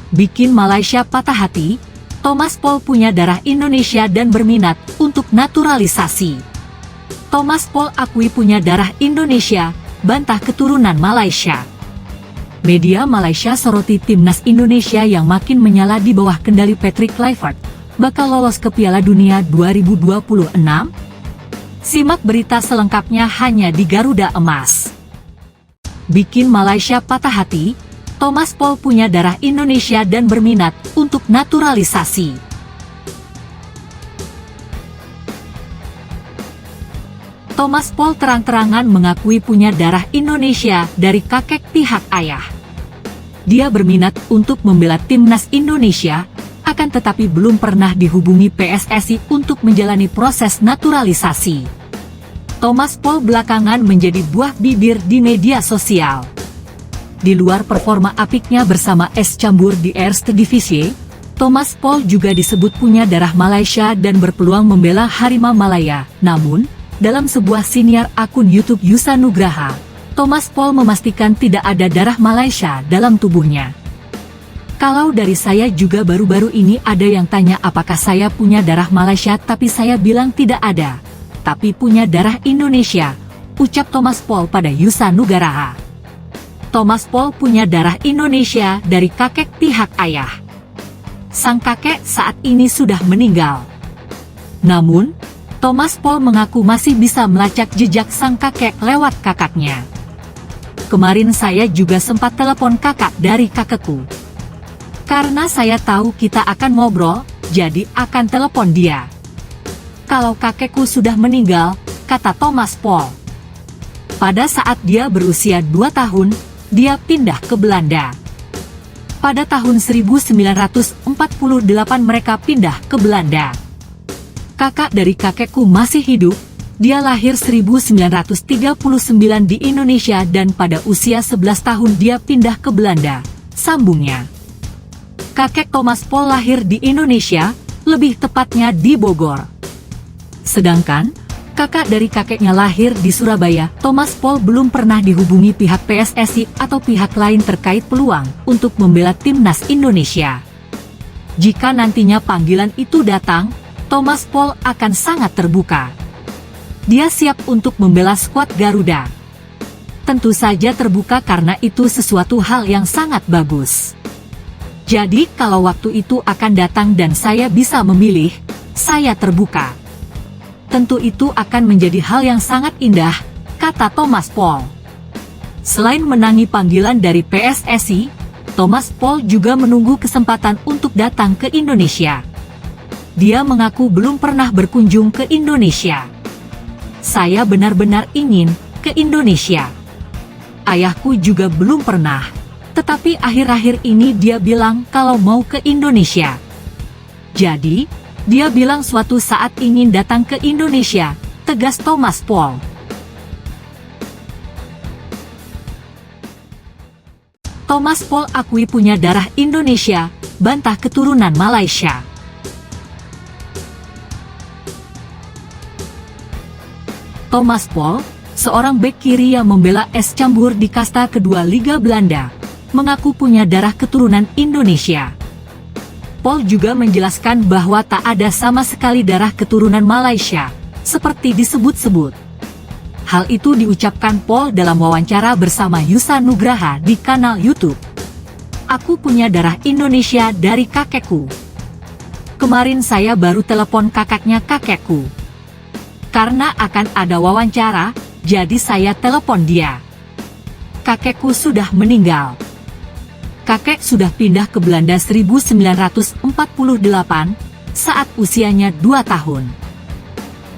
Bikin Malaysia patah hati, Thomas Paul punya darah Indonesia dan berminat untuk naturalisasi. Thomas Paul akui punya darah Indonesia, bantah keturunan Malaysia. Media Malaysia soroti timnas Indonesia yang makin menyala di bawah kendali Patrick Kluivert, bakal lolos ke Piala Dunia 2026? Simak berita selengkapnya hanya di Garuda Emas. Bikin Malaysia patah hati, Thomas Paul punya darah Indonesia dan berminat untuk naturalisasi. Thomas Paul terang-terangan mengakui punya darah Indonesia dari kakek pihak ayah. Dia berminat untuk membela timnas Indonesia, akan tetapi belum pernah dihubungi PSSI untuk menjalani proses naturalisasi. Thomas Paul belakangan menjadi buah bibir di media sosial. Di luar performa apiknya bersama AS Campur di Eerste Divisie, Thomas Paul juga disebut punya darah Malaysia dan berpeluang membela Harimau Malaya. Namun, dalam sebuah siniar akun YouTube Yusa Nugraha, Thomas Paul memastikan tidak ada darah Malaysia dalam tubuhnya. Kalau dari saya juga baru-baru ini ada yang tanya apakah saya punya darah Malaysia, tapi saya bilang tidak ada, tapi punya darah Indonesia, ucap Thomas Paul pada Yusa Nugraha. Thomas Paul punya darah Indonesia dari kakek pihak ayah. Sang kakek saat ini sudah meninggal. Namun, Thomas Paul mengaku masih bisa melacak jejak sang kakek lewat kakaknya. Kemarin saya juga sempat telepon kakak dari kakekku. Karena saya tahu kita akan ngobrol, jadi akan telepon dia. Kalau kakekku sudah meninggal, kata Thomas Paul. Pada saat dia berusia 2 tahun, dia pindah ke Belanda. Pada tahun 1948 mereka pindah ke Belanda. Kakak dari kakekku masih hidup, dia lahir 1939 di Indonesia dan pada usia 11 tahun dia pindah ke Belanda, sambungnya. Kakek Thomas Paul lahir di Indonesia, lebih tepatnya di Bogor. Sedangkan, kakak dari kakeknya lahir di Surabaya. Thomas Paul belum pernah dihubungi pihak PSSI atau pihak lain terkait peluang untuk membela timnas Indonesia. Jika nantinya panggilan itu datang, Thomas Paul akan sangat terbuka. Dia siap untuk membela skuad Garuda. Tentu saja terbuka karena itu sesuatu hal yang sangat bagus. Jadi kalau waktu itu akan datang dan saya bisa memilih, saya terbuka. Tentu itu akan menjadi hal yang sangat indah, kata Thomas Paul. Selain menangi panggilan dari PSSI, Thomas Paul juga menunggu kesempatan untuk datang ke Indonesia. Dia mengaku belum pernah berkunjung ke Indonesia. Saya benar-benar ingin ke Indonesia. Ayahku juga belum pernah, tetapi akhir-akhir ini dia bilang kalau mau ke Indonesia. Jadi, dia bilang suatu saat ingin datang ke Indonesia, tegas Thomas Paul. Thomas Paul akui punya darah Indonesia, bantah keturunan Malaysia. Thomas Paul, seorang bek kiri yang membela AS Campur di kasta kedua Liga Belanda, mengaku punya darah keturunan Indonesia. Paul juga menjelaskan bahwa tak ada sama sekali darah keturunan Malaysia, seperti disebut-sebut. Hal itu diucapkan Paul dalam wawancara bersama Yusa Nugraha di kanal YouTube. Aku punya darah Indonesia dari kakekku. Kemarin saya baru telepon kakaknya kakekku. Karena akan ada wawancara, jadi saya telepon dia. Kakekku sudah meninggal. Kakek sudah pindah ke Belanda 1948 saat usianya 2 tahun.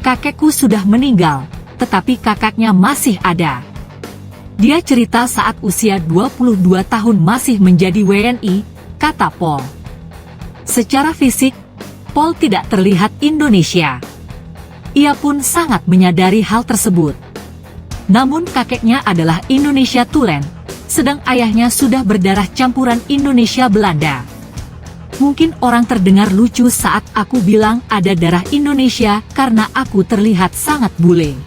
Kakekku sudah meninggal, tetapi kakaknya masih ada. Dia cerita saat usia 22 tahun masih menjadi WNI, kata Paul. Secara fisik, Paul tidak terlihat Indonesia. Ia pun sangat menyadari hal tersebut. Namun kakeknya adalah Indonesia Tulen, sedang ayahnya sudah berdarah campuran Indonesia-Belanda. Mungkin orang terdengar lucu saat aku bilang ada darah Indonesia karena aku terlihat sangat bule.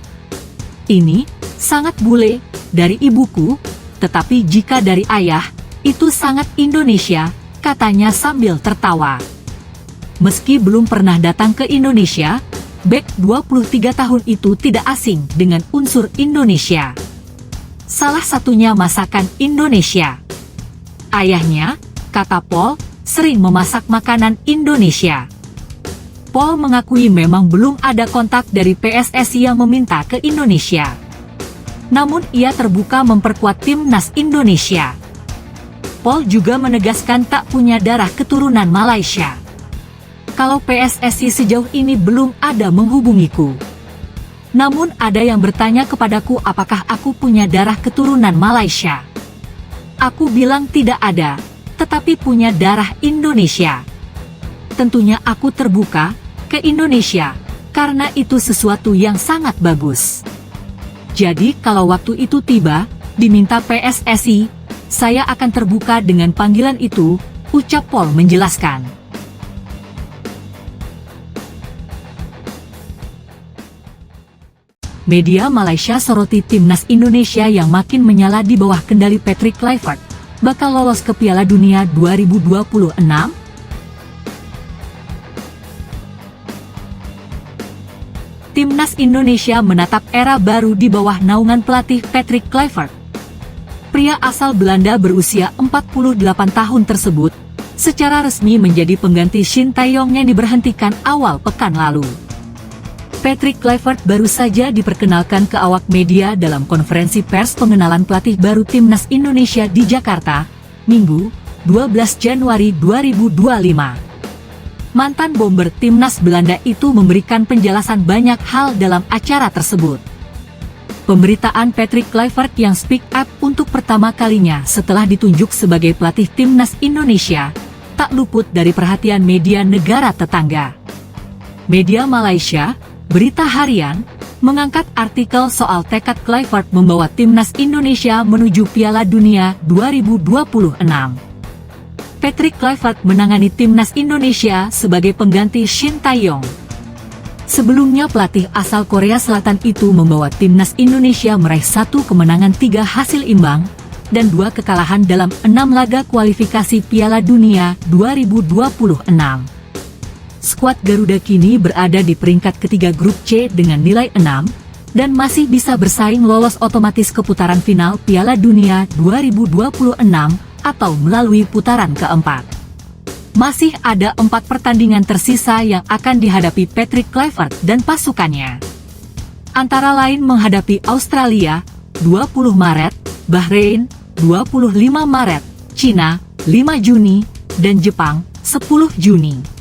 Ini, sangat bule, dari ibuku, tetapi jika dari ayah, itu sangat Indonesia, katanya sambil tertawa. Meski belum pernah datang ke Indonesia, bek 23 tahun itu tidak asing dengan unsur Indonesia. Salah satunya masakan Indonesia. Ayahnya, kata Paul, sering memasak makanan Indonesia. Paul mengakui memang belum ada kontak dari PSSI yang meminta ke Indonesia. Namun ia terbuka memperkuat timnas Indonesia. Paul juga menegaskan tak punya darah keturunan Malaysia. Kalau PSSI sejauh ini belum ada menghubungiku. Namun ada yang bertanya kepadaku apakah aku punya darah keturunan Malaysia. Aku bilang tidak ada, tetapi punya darah Indonesia. Tentunya aku terbuka ke Indonesia, karena itu sesuatu yang sangat bagus. Jadi kalau waktu itu tiba, diminta PSSI, saya akan terbuka dengan panggilan itu, ucap Paul menjelaskan. Media Malaysia soroti timnas Indonesia yang makin menyala di bawah kendali Patrick Kluivert, bakal lolos ke Piala Dunia 2026. Timnas Indonesia menatap era baru di bawah naungan pelatih Patrick Kluivert. Pria asal Belanda berusia 48 tahun tersebut, secara resmi menjadi pengganti Shin Tae-yong yang diberhentikan awal pekan lalu. Patrick Kluivert baru saja diperkenalkan ke awak media dalam konferensi pers pengenalan pelatih baru Timnas Indonesia di Jakarta, Minggu, 12 Januari 2025. Mantan bomber Timnas Belanda itu memberikan penjelasan banyak hal dalam acara tersebut. Pemberitaan Patrick Kluivert yang speak up untuk pertama kalinya setelah ditunjuk sebagai pelatih Timnas Indonesia, tak luput dari perhatian media negara tetangga. Media Malaysia, Berita Harian, mengangkat artikel soal tekad Kluivert membawa Timnas Indonesia menuju Piala Dunia 2026. Patrick Kluivert menangani Timnas Indonesia sebagai pengganti Shin Tae-yong. Sebelumnya pelatih asal Korea Selatan itu membawa Timnas Indonesia meraih 1 kemenangan 3 hasil imbang, dan 2 kekalahan dalam 6 laga kualifikasi Piala Dunia 2026. Skuad Garuda kini berada di peringkat ketiga grup C dengan nilai 6, dan masih bisa bersaing lolos otomatis ke putaran final Piala Dunia 2026 atau melalui putaran keempat. Masih ada 4 pertandingan tersisa yang akan dihadapi Patrick Kluivert dan pasukannya. Antara lain menghadapi Australia, 20 Maret, Bahrain, 25 Maret, Cina, 5 Juni, dan Jepang, 10 Juni.